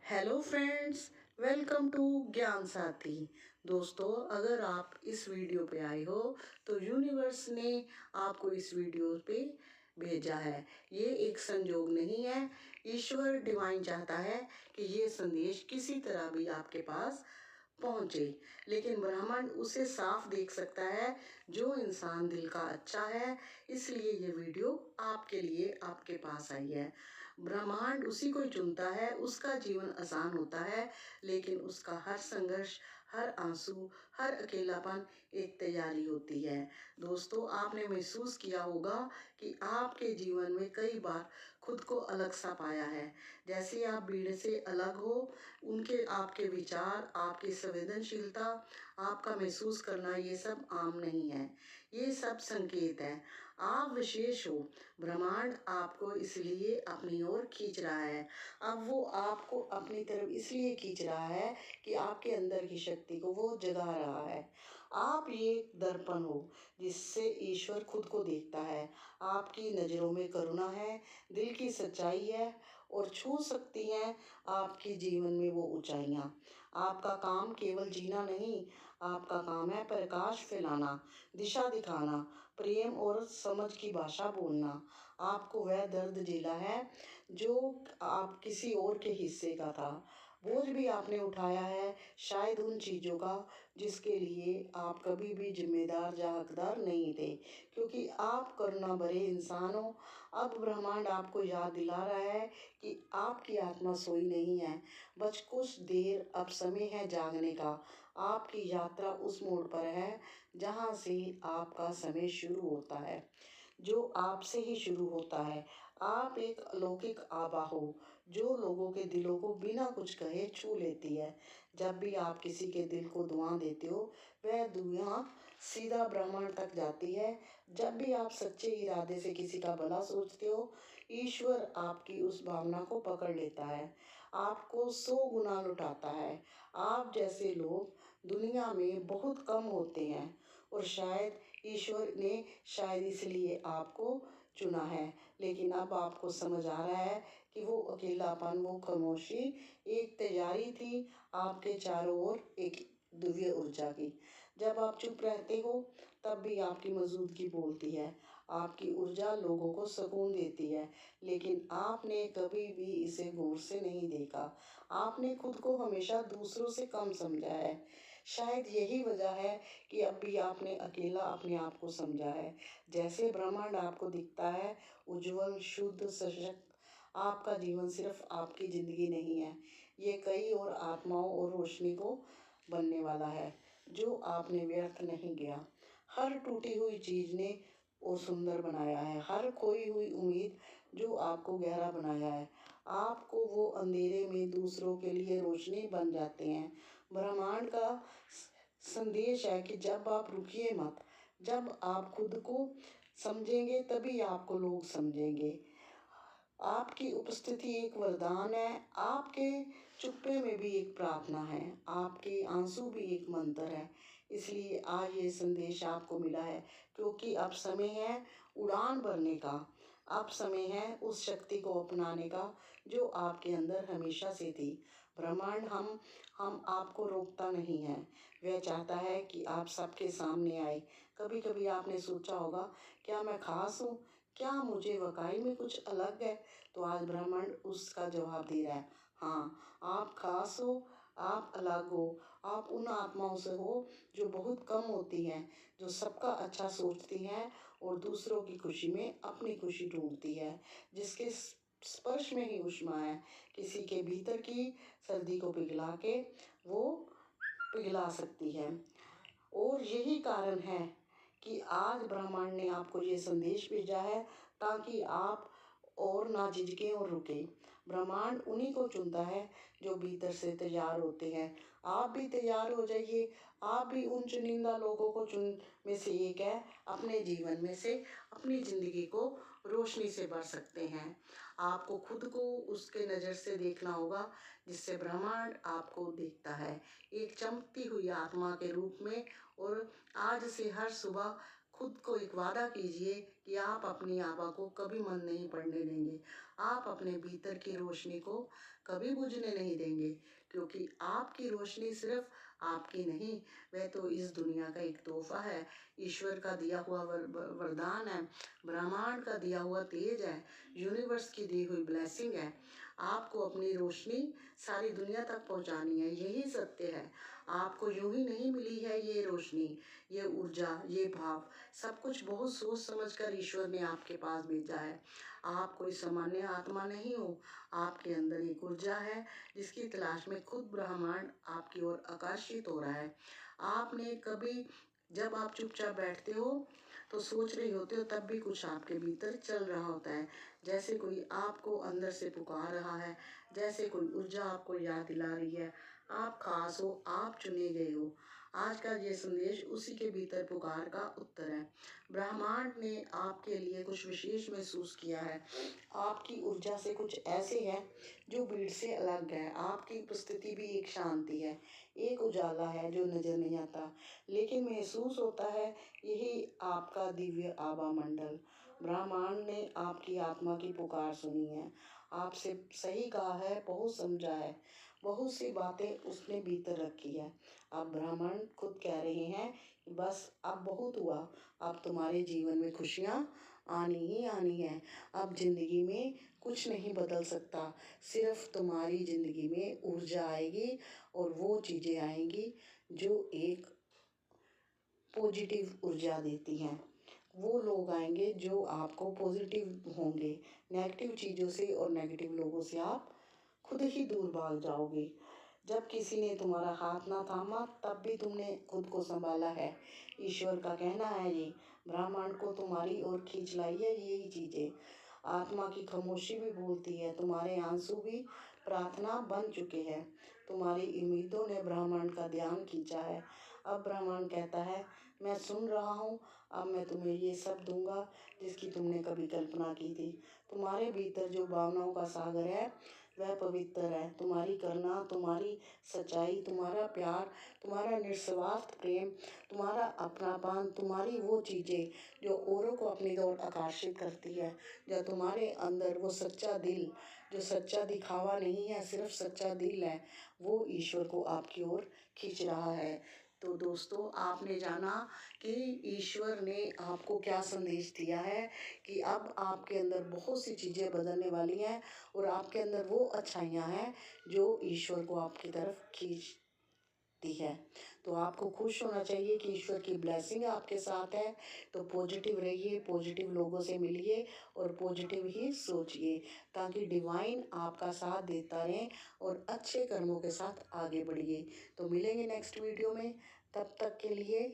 Hello friends, welcome to ज्ञान साथी। दोस्तों, अगर आप इस वीडियो पे आए हो तो यूनिवर्स ने आपको इस वीडियो पे भेजा है। ये एक संजोग नहीं है। ईश्वर डिवाइन चाहता है कि ये संदेश किसी तरह भी आपके पास पहुंचे, लेकिन ब्रह्मांड उसे साफ देख सकता है जो इंसान दिल का अच्छा है। इसलिए ये वीडियो आपके लिए आपके पास आई है। ब्रह्मांड उसी को चुनता है, उसका जीवन आसान होता है, लेकिन उसका हर संघर्ष, हर आंसू, हर अकेलापन एक तैयारी होती है। दोस्तों, आपने महसूस किया होगा कि आपके जीवन में कई बार खुद को अलग सा पाया है, जैसे आप भीड़ से अलग हो। उनके आपके विचार, आपकी संवेदनशीलता, आपका महसूस करना, ये सब आम नहीं है। ये सब संकेत है। आप विशेष हो। ब्रह्मांड आपको इसलिए अपनी ओर खींच रहा है। अब वो आपको अपनी तरफ इसलिए खींच रहा है कि आपके अंदर की शक्ति को वो जगा रहा है। आप ये दर्पण हो जिससे ईश्वर खुद को देखता है। आपकी नज़रों में करुणा है, दिल की सच्चाई है और छू सकती हैं आपके जीवन में वो ऊंचाइयाँ। आपका काम केवल जीना नहीं, आपका काम है प्रकाश फैलाना, दिशा दिखाना, प्रेम और समझ की भाषा बोलना। आपको वह दर्द झेला है जो आप किसी और के हिस्से का था। बोझ भी आपने उठाया है, शायद उन चीज़ों का जिसके लिए आप कभी भी जिम्मेदार या हकदार नहीं थे, क्योंकि आप करुणा भरे इंसान हो। अब ब्रह्मांड आपको याद दिला रहा है कि आपकी आत्मा सोई नहीं है। बस कुछ देर अब समय है जागने का। आपकी यात्रा उस मोड़ पर है जहाँ से आपका समय शुरू होता है, जो आपसे ही शुरू होता है। आप एक अलौकिक आभा हो जो लोगों के दिलों को बिना कुछ कहे छू लेती है। जब भी आप किसी के दिल को दुआ देते हो, वह दुआ सीधा ब्रह्मांड तक जाती है। जब भी आप सच्चे इरादे से किसी का भला सोचते हो, ईश्वर आपकी उस भावना को पकड़ लेता है, आपको 100 गुना लुटाता है। आप जैसे लोग दुनिया में बहुत कम होते हैं और शायद ईश्वर ने शायद इसलिए आपको चुना है। लेकिन अब आपको समझ आ रहा है कि वो अकेलापन, वो खामोशी एक तैयारी थी आपके चारों ओर एक दिव्य ऊर्जा की। जब आप चुप रहते हो तब भी आपकी मौजूदगी बोलती है। आपकी ऊर्जा लोगों को सुकून देती है, लेकिन आपने कभी भी इसे गौर से नहीं देखा। आपने खुद को हमेशा दूसरों से कम समझा है। शायद यही वजह है कि अब भी आपने अकेला अपने आप को समझा है। जैसे ब्रह्मांड आपको दिखता है उज्जवल, शुद्ध, सशक्त, आपका जीवन सिर्फ आपकी ज़िंदगी नहीं है, ये कई और आत्माओं और रोशनी को बनने वाला है जो आपने व्यर्थ नहीं गया। हर टूटी हुई चीज़ ने वो सुंदर बनाया है, हर खोई हुई उम्मीद जो आपको गहरा बनाया है। आपको वो अंधेरे में दूसरों के लिए रोशनी बन जाते हैं। ब्रह्मांड का संदेश है कि जब आप रुकिए मत, जब आप खुद को समझेंगे तभी आपको लोग समझेंगे। आपकी उपस्थिति एक वरदान है, आपके चुप्पे में भी एक प्रार्थना है, आपके आंसू भी एक मंत्र है। इसलिए आज ये संदेश आपको मिला है, क्योंकि अब समय है उड़ान भरने का। अब समय है उस शक्ति को अपनाने का जो आपके अंदर हमेशा से थी। ब्रह्मांड हम आपको रोकता नहीं है, वह चाहता है कि आप सबके सामने आए। कभी कभी आपने सोचा होगा, क्या मैं खास हूँ, क्या मुझे वाकई में कुछ अलग है? तो आज ब्रह्मांड उसका जवाब दे रहा है, हाँ, आप खास हो, आप अलग हो। आप उन आत्माओं से हो जो बहुत कम होती हैं, जो सबका अच्छा सोचती हैं और दूसरों की खुशी में अपनी खुशी ढूंढती है, जिसके स्पर्श में ही ऊष्मा है। किसी के भीतर की सर्दी को पिघला के वो पिघला सकती है। और यही कारण है कि आज ब्रह्मांड ने आपको ये संदेश भेजा है, ताकि आप और ना झिझकें और रुकें। ब्रह्मांड उन्हीं को चुनता है जो भीतर से तैयार होते हैं। आप भी तैयार हो जाइए। आप भी उन चुनिंदा लोगों को चुन में से एक है। अपने जीवन में से अपनी ज़िंदगी को रोशनी से भर सकते हैं। आपको खुद को उसके नज़र से देखना होगा जिससे ब्रह्मांड आपको देखता है, एक चमकती हुई आत्मा के रूप में। और आज से हर सुबह खुद को एक वादा कीजिए कि आप अपनी आभा को कभी मंद नहीं पड़ने देंगे। आप अपने भीतर की रोशनी को कभी बुझने नहीं देंगे, क्योंकि आपकी रोशनी सिर्फ आपकी नहीं, वह तो इस दुनिया का एक तोहफा है, ईश्वर का दिया हुआ वरदान है, ब्रह्मांड का दिया हुआ तेज है, यूनिवर्स की दी हुई ब्लेसिंग है। आपको अपनी रोशनी सारी दुनिया तक पहुंचानी है, यही सत्य है। आपको यूं ही नहीं मिली है ये रोशनी, ये ऊर्जा, ये भाव, सब कुछ बहुत सोच समझकर ईश्वर ने आपके पास भेजा है। आप कोई सामान्य आत्मा नहीं हो, आपके अंदर एक ऊर्जा है जिसकी तलाश में खुद ब्रह्मांड आपकी ओर आकर्षित हो रहा है। आपने कभी, जब आप चुपचाप बैठते हो तो सोच रहे होते हो, तब भी कुछ आपके भीतर चल रहा होता है, जैसे कोई आपको अंदर से पुकार रहा है, जैसे कोई ऊर्जा आपको याद दिला रही है, आप खास हो, आप चुने गए हो। आज का ये संदेश उसी के भीतर पुकार का उत्तर है। ब्रह्मांड ने आपके लिए कुछ विशेष महसूस किया है। आपकी ऊर्जा से कुछ ऐसे है जो भीड़ से अलग है। आपकी उपस्थिति भी एक शांति है, एक उजाला है जो नजर नहीं आता, लेकिन महसूस होता है। यही आपका दिव्य आभा मंडल। ब्रह्मांड ने आपकी आत्मा की पुकार सुनी है, आपसे सही कहा है, बहुत समझा है, बहुत सी बातें उसने भीतर रखी है। अब ब्रह्मांड खुद कह रहे हैं कि बस अब बहुत हुआ, अब तुम्हारे जीवन में खुशियाँ आनी ही आनी है। अब जिंदगी में कुछ नहीं बदल सकता, सिर्फ तुम्हारी जिंदगी में ऊर्जा आएगी और वो चीज़ें आएंगी जो एक पॉजिटिव ऊर्जा देती हैं। वो लोग आएंगे जो आपको पॉजिटिव होंगे। नेगेटिव चीज़ों से और नेगेटिव लोगों से आप खुद ही दूर भाग जाओगे। जब किसी ने तुम्हारा हाथ ना थामा, तब भी तुमने खुद को संभाला है। ईश्वर का कहना है ये, ब्रह्मांड को तुम्हारी ओर खींच लाई है यही चीज़ें। आत्मा की खामोशी भी बोलती है, तुम्हारे आंसू भी प्रार्थना बन चुके हैं, तुम्हारी उम्मीदों ने ब्रह्मांड का ध्यान खींचा है। अब ब्रह्मांड कहता है, मैं सुन रहा हूँ, अब मैं तुम्हें ये सब दूंगा जिसकी तुमने कभी कल्पना की थी। तुम्हारे भीतर जो भावनाओं का सागर है वह पवित्र है। तुम्हारी करुणा, तुम्हारी सच्चाई, तुम्हारा प्यार, तुम्हारा निस्वार्थ प्रेम, तुम्हारा अपनापन, तुम्हारी वो चीज़ें जो औरों को अपनी ओर आकर्षित करती है, जो तुम्हारे अंदर वो सच्चा दिल, जो सच्चा दिखावा नहीं है, सिर्फ सच्चा दिल है, वो ईश्वर को आपकी ओर खींच रहा है। तो दोस्तों, आपने जाना कि ईश्वर ने आपको क्या संदेश दिया है कि अब आपके अंदर बहुत सी चीज़ें बदलने वाली हैं और आपके अंदर वो अच्छाइयाँ हैं जो ईश्वर को आपकी तरफ खींचती है। तो आपको खुश होना चाहिए कि ईश्वर की ब्लेसिंग आपके साथ है। तो पॉजिटिव रहिए, पॉजिटिव लोगों से मिलिए और पॉजिटिव ही सोचिए, ताकि डिवाइन आपका साथ देता रहे और अच्छे कर्मों के साथ आगे बढ़िए। तो मिलेंगे नेक्स्ट वीडियो में, तब तक के लिए